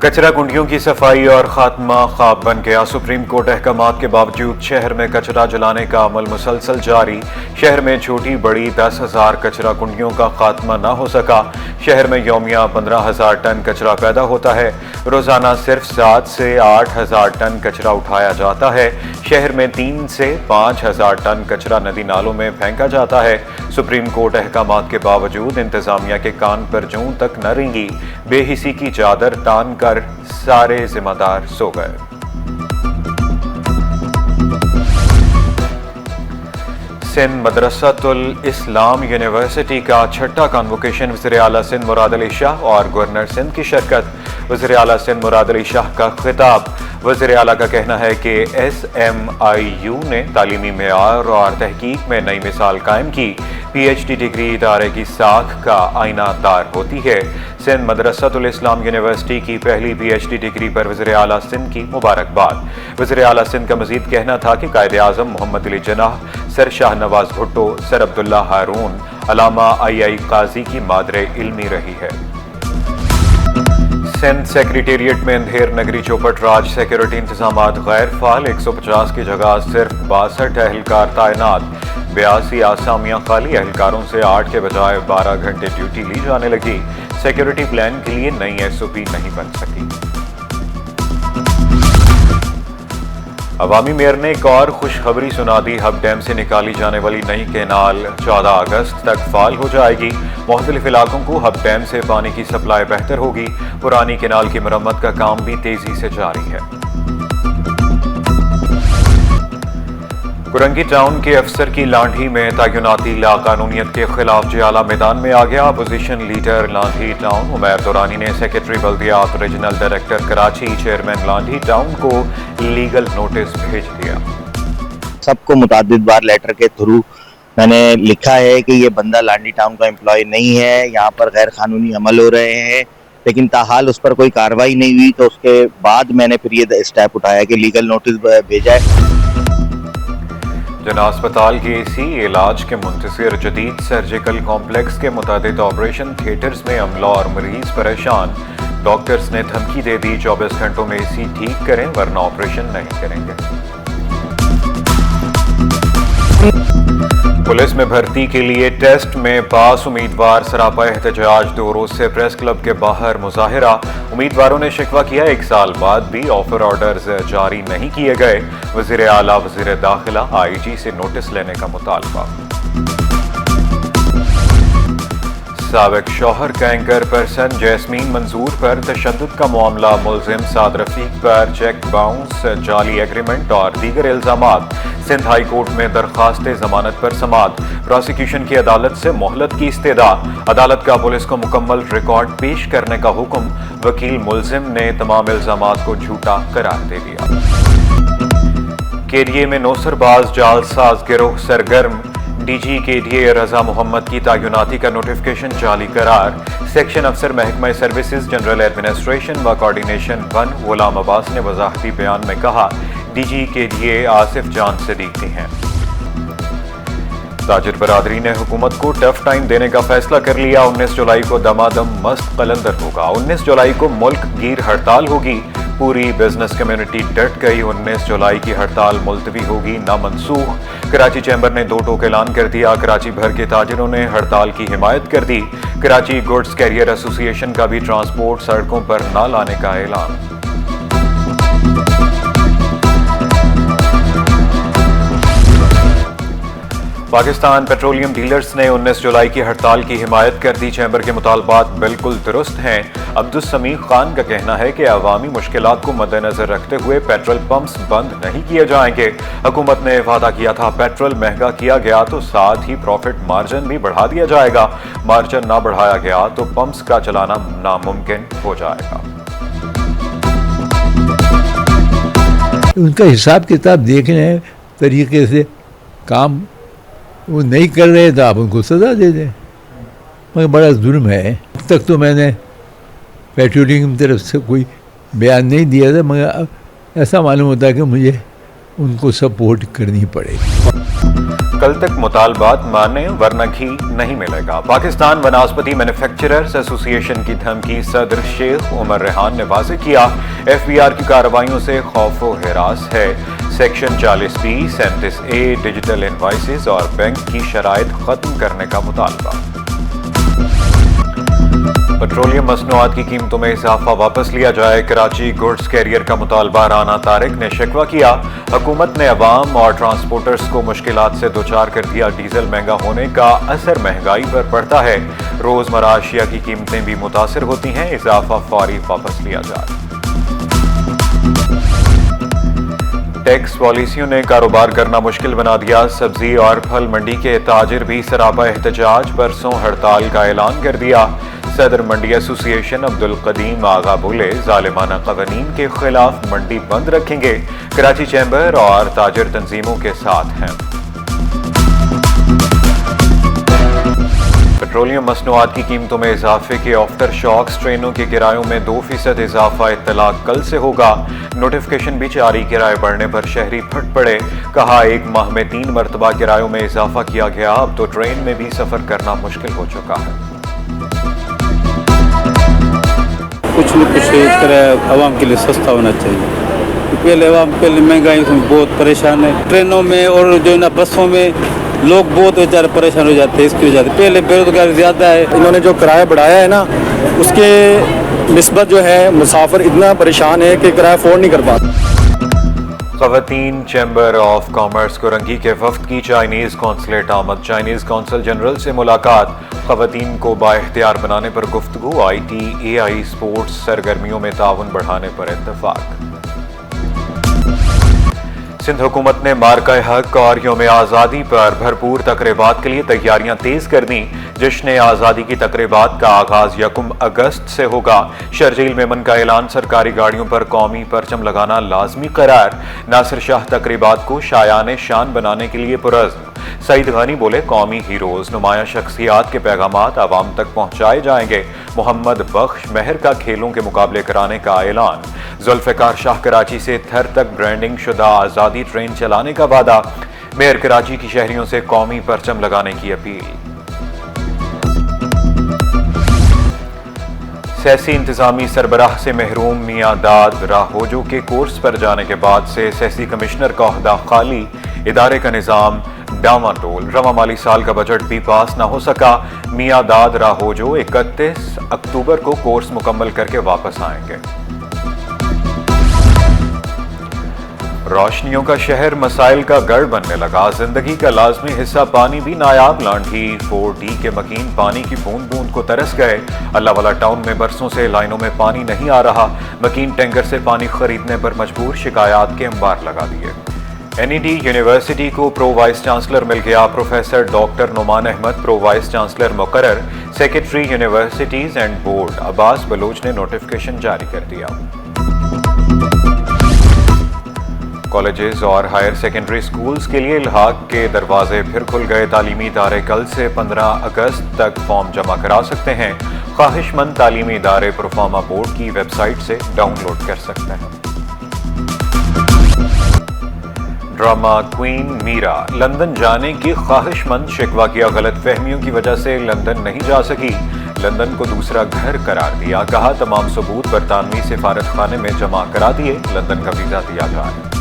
کچرا کنڈیوں کی صفائی اور خاتمہ خواب بن گیا۔ سپریم کورٹ احکامات کے باوجود شہر میں کچرا جلانے کا عمل مسلسل جاری۔ شہر میں چھوٹی بڑی 10,000 کچرا کنڈیوں کا خاتمہ نہ ہو سکا۔ شہر میں یومیہ 15,000 ٹن کچرا پیدا ہوتا ہے۔ روزانہ صرف 7 سے 8,000 ٹن کچرا اٹھایا جاتا ہے۔ شہر میں 3 سے 5,000 ٹن کچرا ندی نالوں میں پھینکا جاتا ہے۔ سپریم کورٹ احکامات کے باوجود انتظامیہ کے کان پر جوں تک نہ رینگی۔ بے حسی کی چادر تان کر سارے ذمہ دار سو گئے۔ سندھ مدرسۃ الاسلام یونیورسٹی کا چھٹا کانووکیشن وزیر اعلیٰ سندھ مراد علی شاہ اور گورنر سندھ کی شرکت۔ وزیر اعلیٰ سندھ مراد علی شاہ کا خطاب۔ وزیر اعلیٰ کا کہنا ہے کہ SMIU نے تعلیمی معیار اور تحقیق میں نئی مثال قائم کی۔ PhD ڈگری ادارے کی ساکھ کا آئینہ دار ہوتی ہے۔ سندھ مدرسۃ الاسلام یونیورسٹی کی پہلی PhD ڈگری پر وزیر اعلیٰ سندھ کی مبارکباد۔ وزیر اعلیٰ سندھ کا مزید کہنا تھا کہ قائد اعظم محمد علی جناح، سر شاہ نواز بھٹو، سر عبداللہ ہارون، علامہ II قاضی کی مادر علمی رہی ہے۔ سندھ سیکریٹریٹ میں اندھیر نگری چوپٹ راج سیکیورٹی انتظامات غیر فعال۔ 150 کی جگہ صرف 62 اہلکار تعینات۔ 82 آسامیاں خالی۔ اہلکاروں سے 8 کے بجائے 12 گھنٹے ڈیوٹی لی جانے لگی۔ سیکیورٹی پلان کے لیے نئی SOP نہیں بن سکی۔ عوامی میئر نے ایک اور خوشخبری سنا دی۔ ہب ڈیم سے نکالی جانے والی نئی کینال 14 اگست تک فعال ہو جائے گی۔ مختلف علاقوں کو ہب ڈیم سے پانی کی سپلائی بہتر ہوگی۔ پرانی کینال کی مرمت کا کام بھی تیزی سے جاری ہے۔ کرنگی ٹاؤن کے افسر کی لانڈھی میں تعیناتی لاقانونیت کے خلاف جیالہ میدان میں آ گیا۔ Opposition leader Landhi town Umair Durrani نے سیکرٹری بلدیات regional director Karachi chairman Landhi town کو لیگل نوٹس بھیج دیا۔ سب کو متعدد بار لیٹر کے تھرو میں نے لکھا ہے کہ یہ بندہ لانڈھی ٹاؤن کا امپلائی نہیں ہے، یہاں پر غیر قانونی عمل ہو رہے ہیں، لیکن تاحال اس پر کوئی کارروائی نہیں ہوئی۔ تو اس کے بعد میں نے پھر یہ اسٹیپ اٹھایا کہ لیگل نوٹس بھیجا ہے۔ جناح اسپتال کی AC علاج کے منتظر۔ جدید سرجیکل کمپلیکس کے متعدد آپریشن تھیٹرز میں عملہ اور مریض پریشان۔ ڈاکٹرز نے دھمکی دے دی 24 گھنٹوں میں AC ٹھیک کریں ورنہ آپریشن نہیں کریں گے۔ پولیس میں بھرتی کے لیے ٹیسٹ میں پاس امیدوار سراپا احتجاج۔ 2 روز سے پریس کلب کے باہر مظاہرہ۔ امیدواروں نے شکوہ کیا 1 سال بعد بھی آفر آرڈرز جاری نہیں کیے گئے۔ وزیر اعلیٰ وزیر داخلہ IG سے نوٹس لینے کا مطالبہ۔ سابق شوہر کا اینکر پرسن جیسمین منظور پر تشدد کا معاملہ۔ ملزم سعد رفیق پر چیک باؤنس، جعلی ایگریمنٹ اور دیگر الزامات۔ سندھ ہائی کورٹ میں درخواست ضمانت پر سماعت۔ پروسیکیوشن کی عدالت سے مہلت کی استدعا۔ عدالت کا پولیس کو مکمل ریکارڈ پیش کرنے کا حکم۔ وکیل ملزم نے تمام الزامات کو جھوٹا قرار دے دیا۔ KDA میں نوسر باز جعل ساز گروہ سرگرم۔ DG KDA رضا محمد کی تعیناتی کا نوٹیفکیشن جعلی قرار۔ سیکشن افسر محکمہ سروسز جنرل ایڈمنسٹریشن و کوارڈینیشن 1 غلام عباس نے وضاحتی بیان میں کہا DG KDA آصف جان صدیقی ہیں۔ تاجر برادری نے حکومت کو ٹف ٹائم دینے کا فیصلہ کر لیا۔ 19 جولائی کو دمادم مست قلندر ہوگا۔ 19 جولائی کو ملک گیر ہڑتال ہوگی۔ پوری بزنس کمیونٹی ڈٹ گئی۔ 19 جولائی کی ہڑتال ملتوی ہوگی نہ منسوخ۔ کراچی چیمبر نے 2 ٹوک اعلان کر دیا۔ کراچی بھر کے تاجروں نے ہڑتال کی حمایت کر دی۔ کراچی گڈز کیریئر ایسوسی ایشن کا بھی ٹرانسپورٹ سڑکوں پر نہ لانے کا اعلان۔ پاکستان پیٹرولیم ڈیلرز نے 19 جولائی کی ہڑتال کی حمایت کر دی۔ چیمبر کے مطالبات بالکل درست ہیں۔ عبدالسمیع خان کا کہنا ہے کہ عوامی مشکلات کو مد نظر رکھتے ہوئے پیٹرول پمپس بند نہیں کیے جائیں گے۔ حکومت نے وعدہ کیا تھا پیٹرول مہنگا کیا گیا تو ساتھ ہی پروفٹ مارجن بھی بڑھا دیا جائے گا۔ مارجن نہ بڑھایا گیا تو پمپس کا چلانا ناممکن ہو جائے گا۔ ان کا حساب کتاب دیکھنے طریقے سے کام وہ نہیں کر رہے تو آپ ان کو سزا دے دیں، مگر بڑا ظلم ہے۔ اب تک تو میں نے پیٹرولنگ کی طرف سے کوئی بیان نہیں دیا تھا، مگر ایسا معلوم ہوتا ہے کہ مجھے ان کو سپورٹ کرنی پڑے. کل تک مطالبات مانیں ورنہ گھی نہیں ملے گا. پاکستان بناسپتی مینوفیکچررز ایسوسی ایشن کی دھمکی صدر شیخ عمر ریحان نے واضح کیا. ایف بی آر کی کارروائیوں سے خوف و ہراس ہے. Section 40B 37A digital invoices اور بینک کی شرائط ختم کرنے کا مطالبہ. پیٹرولیم مصنوعات کی قیمتوں میں اضافہ واپس لیا جائے. کراچی گڈز کیریئر کا مطالبہ. رانا طارق نے شکوہ کیا حکومت نے عوام اور ٹرانسپورٹرز کو مشکلات سے دوچار کر دیا. ڈیزل مہنگا ہونے کا اثر مہنگائی پر پڑتا ہے. روزمرہ اشیاء کی قیمتیں بھی متاثر ہوتی ہیں. اضافہ فوری واپس لیا جائے. ٹیکس پالیسیوں نے کاروبار کرنا مشکل بنا دیا. سبزی اور پھل منڈی کے تاجر بھی سراپا احتجاج. پرسوں ہڑتال کا اعلان کر دیا. صدر منڈی ایسوسی ایشن عبدالقدیم آغا بولے ظالمانہ قوانین کے خلاف منڈی بند رکھیں گے. کراچی چیمبر اور تاجر تنظیموں کے ساتھ ہیں. پیٹرولیم مصنوعات کی قیمتوں میں اضافے کے آفٹر شاکس. ٹرینوں کے کرایوں میں 2% اضافہ. اطلاع کل سے ہوگا. نوٹیفکیشن بھی جاری. کرائے بڑھنے پر شہری پھٹ پڑے. کہا 1 ماہ میں 3 مرتبہ کرایوں میں اضافہ کیا گیا. اب تو ٹرین میں بھی سفر کرنا مشکل ہو چکا ہے. کچھ نہ کچھ کرایہ عوام کے لیے سستا ہونا چاہیے. پہلے مہنگائی سے بہت پریشان ہے. ٹرینوں میں اور جو ہے نا بسوں میں لوگ بہت بیچارے پریشان ہو جاتے ہیں اس کی وجہ سے. پہلے بے روزگاری زیادہ ہے. انہوں نے جو کرایہ بڑھایا ہے نا اس کے نسبت جو ہے مسافر اتنا پریشان ہے کہ کرایہ افورڈ نہیں کر پاتا. خواتین چیمبر آف کامرس کورنگی کے وفد کی چائنیز قونصلیٹ آمد. چائنیز قونصل جنرل سے ملاقات. خواتین کو بااختیار بنانے پر گفتگو. ITAI سپورٹس سرگرمیوں میں تعاون بڑھانے پر اتفاق. سندھ حکومت نے مارکہ حق اور یوم آزادی پر بھرپور تقریبات کے لیے تیاریاں تیز کر دیں. جشن آزادی کی تقریبات کا آغاز 1 اگست سے ہوگا. شرجیل میمن کا اعلان. سرکاری گاڑیوں پر قومی پرچم لگانا لازمی قرار. ناصر شاہ تقریبات کو شایان شان بنانے کے لیے پرعزم. سعید غانی بولے قومی ہیروز نمایاں شخصیات کے پیغامات عوام تک پہنچائے جائیں گے. محمد بخش مہر کا کھیلوں کے مقابلے کرانے کا اعلان. ذوالفقار شاہ کراچی سے تھر تک برانڈنگ شدہ آزادی ٹرین چلانے کا وعدہ. میئر کراچی کی شہریوں سے قومی پرچم لگانے کی اپیل. سیاسی انتظامی سربراہ سے محروم میاں داد راہوجو کے کورس پر جانے کے بعد سے سیاسی کمشنر کا عہدہ خالی. ادارے کا نظام ڈاواں ڈول. رواں مالی سال کا بجٹ بھی پاس نہ ہو سکا. میاں داد راہوجو 31 اکتوبر کو کورس مکمل کر کے واپس آئیں گے. روشنیوں کا شہر مسائل کا گڑھ بننے لگا. زندگی کا لازمی حصہ پانی بھی نایاب. لانڈھی 4D کے مکین پانی کی بوند بوند کو ترس گئے. اللہ والا ٹاؤن میں برسوں سے لائنوں میں پانی نہیں آ رہا. مکین ٹینکر سے پانی خریدنے پر مجبور. شکایات کے انبار لگا دیے. NED یونیورسٹی کو پرو وائس چانسلر مل گیا. Professor doctor Nauman Ahmed pro vice chancellor مقرر. Secretary universities and board Abbas Baloch نے نوٹیفکیشن جاری کر دیا. کالجز اور ہائر سیکنڈری سکولز کے لیے الحاق کے دروازے پھر کھل گئے. تعلیمی ادارے کل سے 15 اگست تک فارم جمع کرا سکتے ہیں. خواہش مند تعلیمی ادارے پروفارما بورڈ کی ویب سائٹ سے ڈاؤن لوڈ کر سکتے ہیں. ڈرامہ کوئین میرا لندن جانے کی خواہش مند. شکوہ کیا غلط فہمیوں کی وجہ سے لندن نہیں جا سکی. لندن کو دوسرا گھر قرار دیا. کہا تمام ثبوت برطانوی سفارت خانے میں جمع کرا دیے. لندن کا ویزا دیا جائے.